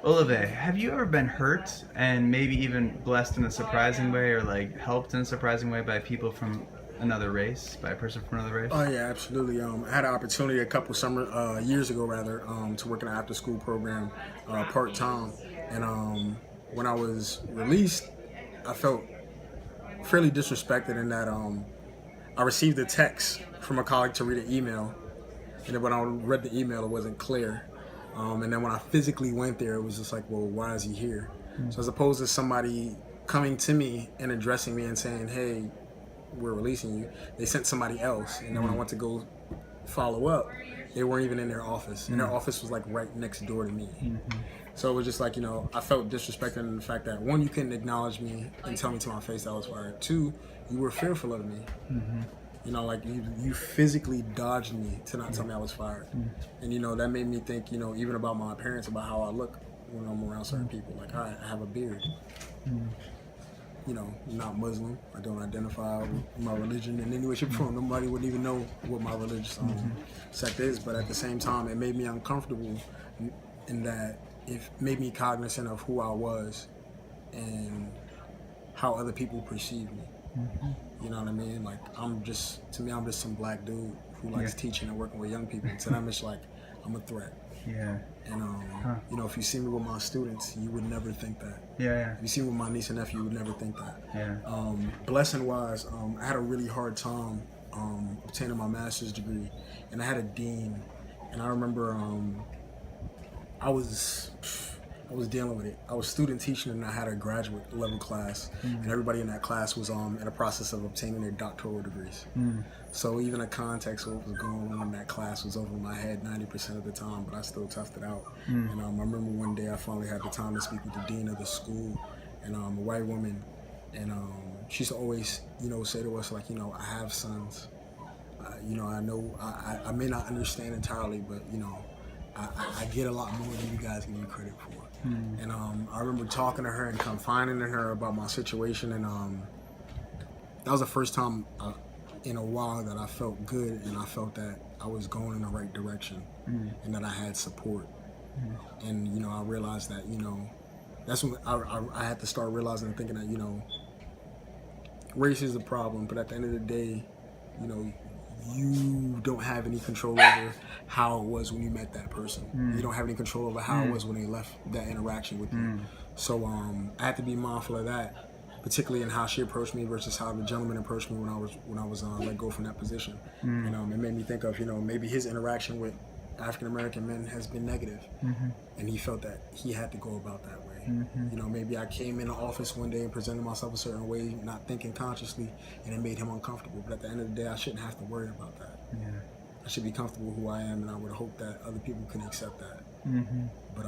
Olavé, have you ever been hurt and maybe even blessed in a surprising way or like helped in a surprising way by people from another race, by a person from another race? Oh yeah, absolutely. I had an opportunity a couple years ago rather, to work in an after school program, part time, and when I was released, I felt fairly disrespected in that I received a text from a colleague to read an email, and then when I read the email, it wasn't clear. And then when I physically went there, it was just like, well, why is he here? So as opposed to somebody coming to me and addressing me and saying, hey, we're releasing you, they sent somebody else. And then when I went to go follow up, they weren't even in their office. And their office was like right next door to me. So it was just like, I felt disrespected in the fact that, one, you couldn't acknowledge me and tell me to my face that I was fired. Two, you were fearful of me. Like you physically dodged me to not tell me I was fired. And, that made me think, even about my appearance, about how I look when I'm around certain people. Like, I have a beard. I'm not Muslim. I don't identify with my religion in any way, shape, or form. Nobody would even know what my religious sect is. But at the same time, it made me uncomfortable in that it made me cognizant of who I was and how other people perceive me. You know what I mean? Like, I'm just some black dude who likes teaching and working with young people. To them, it's like, I'm a threat. Yeah. And, if you see me with my students, you would never think that. Yeah. If you see me with my niece and nephew, you would never think that. Yeah. Blessing-wise, I had a really hard time obtaining my master's degree. And I had a dean. And I remember I was dealing with it. I was student teaching and I had a graduate level class, and everybody in that class was in the process of obtaining their doctoral degrees. So even the context of what was going on in that class was over my head 90% of the time, but I still toughed it out. And I remember one day I finally had the time to speak with the dean of the school, and a white woman, and she used to always, say to us like, I have sons. I know I may not understand entirely, but I get a lot more than you guys give me credit for. And I remember talking to her and confiding in her about my situation, and that was the first time in a while that I felt good and I felt that I was going in the right direction and that I had support. And I realized that that's when I had to start realizing and thinking that race is a problem, but at the end of the day, you don't have any control over how it was when you met that person. You don't have any control over how it was when they left that interaction with you. So I had to be mindful of that, particularly in how she approached me versus how the gentleman approached me when I was let go from that position. And it made me think of maybe his interaction with African American men has been negative, and he felt that he had to go about that way. Maybe I came in the office one day and presented myself a certain way, not thinking consciously, and it made him uncomfortable. But at the end of the day, I shouldn't have to worry about that. I should be comfortable who I am, and I would hope that other people can accept that. But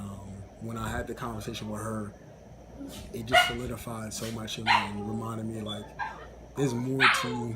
when I had the conversation with her, it just solidified so much in me and reminded me like there's more to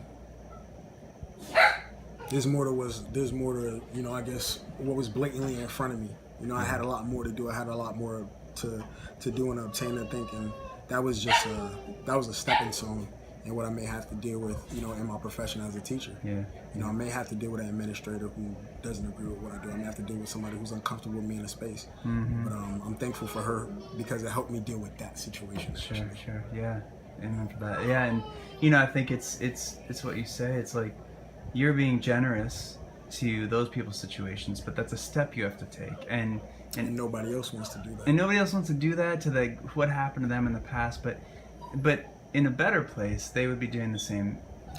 I guess what was blatantly in front of me. I had a lot more to do. I had a lot more to do and obtain, I think, and that was just a stepping stone in what I may have to deal with, in my profession as a teacher. I may have to deal with an administrator who doesn't agree with what I do. I may have to deal with somebody who's uncomfortable with me in a space. But I'm thankful for her because it helped me deal with that situation. Sure. Yeah. Amen for that. Yeah, and I think it's what you say. It's like you're being generous to those people's situations, but that's a step you have to take, and nobody else wants to do that. And nobody else wants to do that to what happened to them in the past, but in a better place, they would be doing the same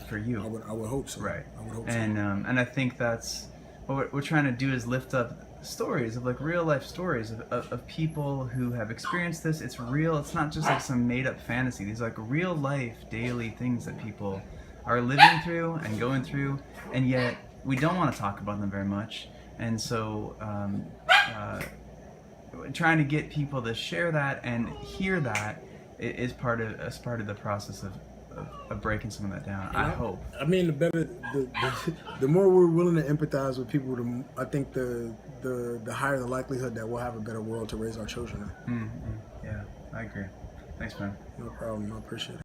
for you. I would hope so. Right. I would hope so. And I think that's what we're trying to do is lift up stories of like real life stories of people who have experienced this. It's real. It's not just like some made up fantasy. These are like real life daily things that people are living through and going through, and yet we don't want to talk about them very much. And so trying to get people to share that and hear that is part of the process of breaking some of that down. I hope. I mean, the more we're willing to empathize with people, I think the higher the likelihood that we'll have a better world to raise our children in. Yeah, I agree. Thanks, man. No problem. I appreciate it.